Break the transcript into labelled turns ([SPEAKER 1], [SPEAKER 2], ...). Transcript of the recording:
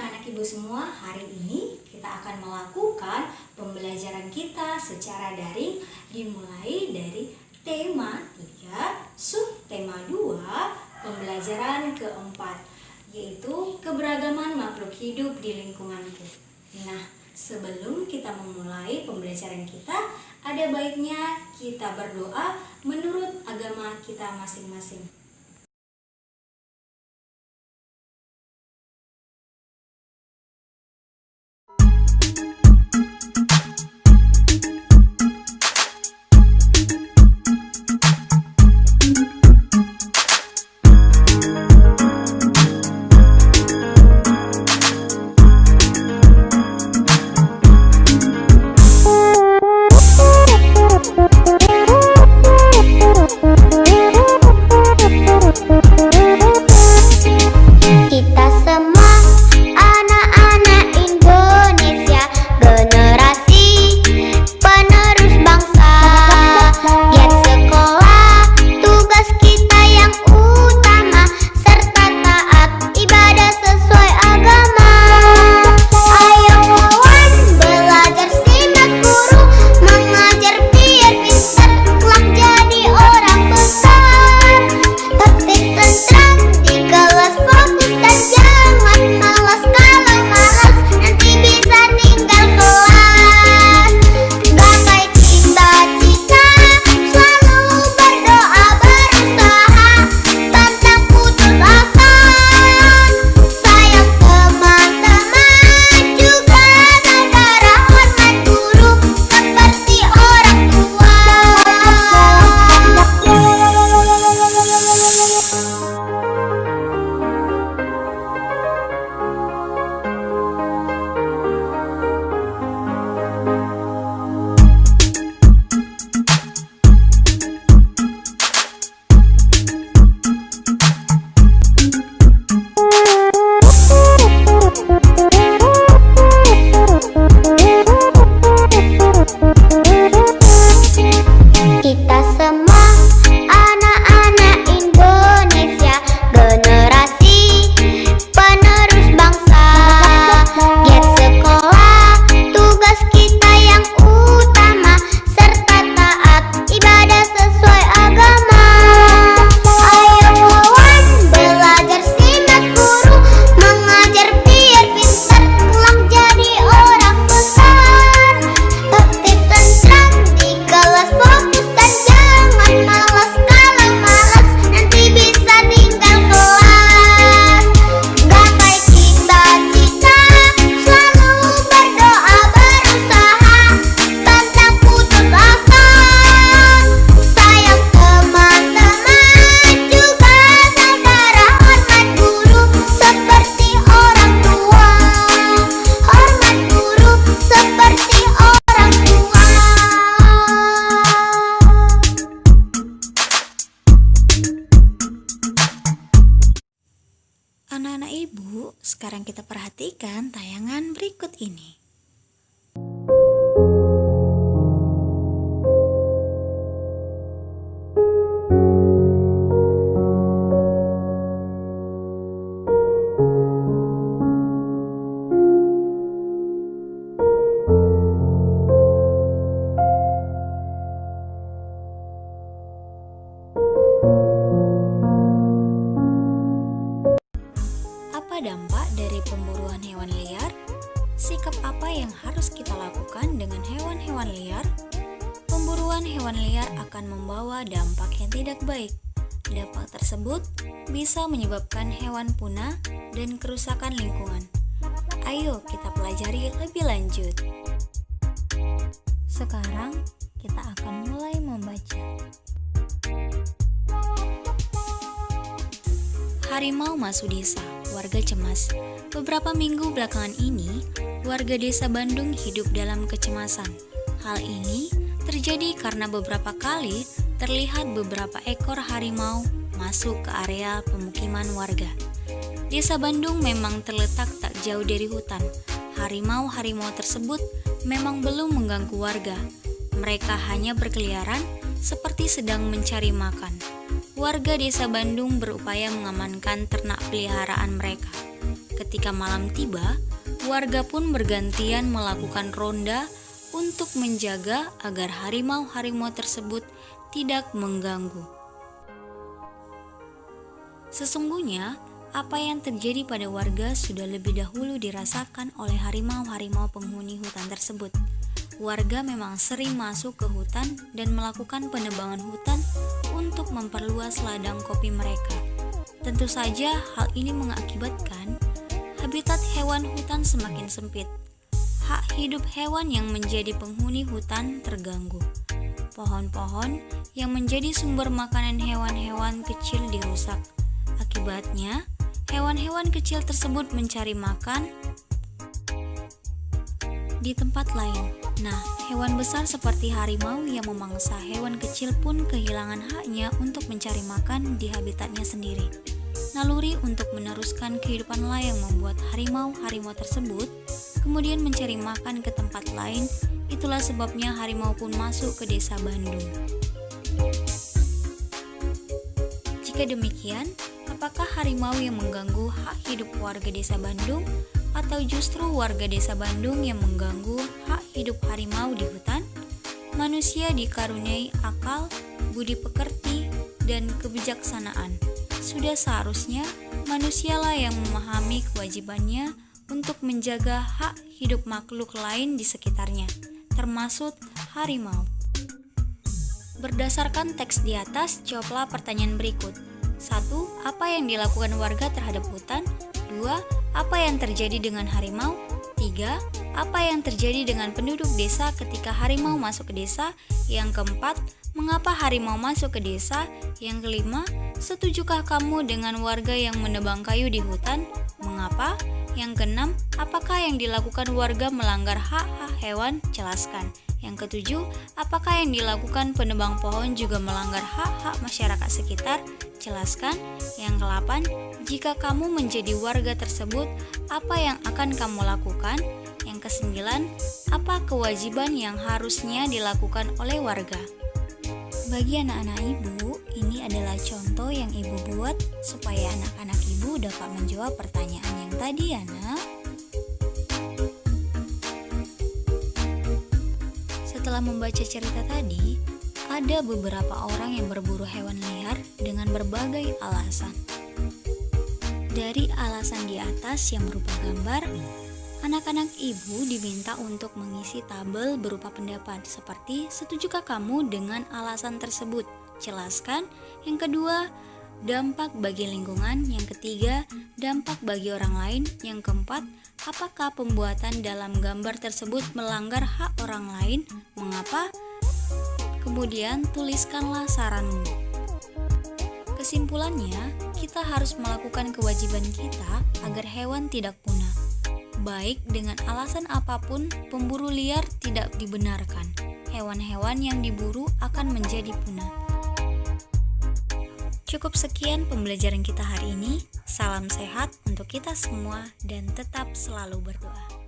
[SPEAKER 1] anak-anak ibu semua, hari ini kita akan melakukan pembelajaran kita secara daring dimulai dari tema 3, subtema 2, pembelajaran keempat, yaitu keberagaman makhluk hidup di lingkunganku. Nah, sebelum kita memulai pembelajaran kita, ada baiknya kita berdoa menurut agama kita masing-masing. Anak-anak ibu, sekarang kita perhatikan tayangan berikut ini. Dampak dari pemburuan hewan liar? Sikap apa yang harus kita lakukan dengan hewan-hewan liar? Pemburuan hewan liar akan membawa dampak yang tidak baik. Dampak tersebut bisa menyebabkan hewan punah dan kerusakan lingkungan. Ayo kita pelajari lebih lanjut. Sekarang kita akan mulai membaca. Harimau masuk desa, warga cemas. Beberapa minggu belakangan ini, warga desa Bandung hidup dalam kecemasan. Hal ini terjadi karena beberapa kali terlihat beberapa ekor harimau masuk ke area pemukiman warga. Desa Bandung memang terletak tak jauh dari hutan. Harimau-harimau tersebut memang belum mengganggu warga. Mereka hanya berkeliaran seperti sedang mencari makan. Warga desa Bandung berupaya mengamankan ternak peliharaan mereka. ketika malam tiba, warga pun bergantian melakukan ronda untuk menjaga agar harimau-harimau tersebut tidak mengganggu. Sesungguhnya, apa yang terjadi pada warga sudah lebih dahulu dirasakan oleh harimau-harimau penghuni hutan tersebut. Warga memang sering masuk ke hutan dan melakukan penebangan hutan untuk memperluas ladang kopi mereka. Tentu saja hal ini mengakibatkan habitat hewan hutan semakin sempit. Hak hidup hewan yang menjadi penghuni hutan terganggu. Pohon-pohon yang menjadi sumber makanan hewan-hewan kecil dirusak. Akibatnya, hewan-hewan kecil tersebut mencari makan di tempat lain. Nah, hewan besar seperti harimau yang memangsa hewan kecil pun kehilangan haknya untuk mencari makan di habitatnya sendiri. Naluri untuk meneruskan kehidupanlah yang membuat harimau-harimau tersebut kemudian mencari makan ke tempat lain. Itulah sebabnya harimau pun masuk ke desa Bandung. Jika demikian, apakah harimau yang mengganggu hak hidup warga desa Bandung, atau justru warga desa Bandung yang mengganggu hak hidup harimau di hutan? Manusia dikaruniai akal, budi pekerti, dan kebijaksanaan. Sudah seharusnya manusialah yang memahami kewajibannya untuk menjaga hak hidup makhluk lain di sekitarnya, termasuk harimau. Berdasarkan teks di atas, jawablah pertanyaan berikut. 1. Apa yang dilakukan warga terhadap hutan? 2. Apa yang terjadi dengan harimau? 3. Apa yang terjadi dengan penduduk desa ketika harimau masuk ke desa? Yang keempat, mengapa harimau masuk ke desa? Yang kelima, setujukah kamu dengan warga yang menebang kayu di hutan? Mengapa? Yang keenam, apakah yang dilakukan warga melanggar hak-hak hewan? Jelaskan. Yang ketujuh, apakah yang dilakukan penebang pohon juga melanggar hak-hak masyarakat sekitar? Jelaskan. Yang kedelapan, jika kamu menjadi warga tersebut, apa yang akan kamu lakukan? Yang kesembilan, apa kewajiban yang harusnya dilakukan oleh warga? Bagi anak-anak ibu, ini adalah contoh yang ibu buat supaya anak-anak ibu dapat menjawab pertanyaan yang tadi ya nak. Setelah membaca cerita tadi, ada beberapa orang yang berburu hewan liar dengan berbagai alasan. Dari alasan di atas yang berupa gambar, anak-anak ibu diminta untuk mengisi tabel berupa pendapat seperti setujukah kamu dengan alasan tersebut? Jelaskan. Yang kedua, dampak bagi lingkungan. Yang ketiga, dampak bagi orang lain. Yang keempat, apakah pembuatan dalam gambar tersebut melanggar hak orang lain? Mengapa? Kemudian tuliskanlah saranmu. Kesimpulannya, kita harus melakukan kewajiban kita agar hewan tidak punah. Baik dengan alasan apapun, pemburu liar tidak dibenarkan. Hewan-hewan yang diburu akan menjadi punah. Cukup sekian pembelajaran kita hari ini. Salam sehat untuk kita semua dan tetap selalu berdoa.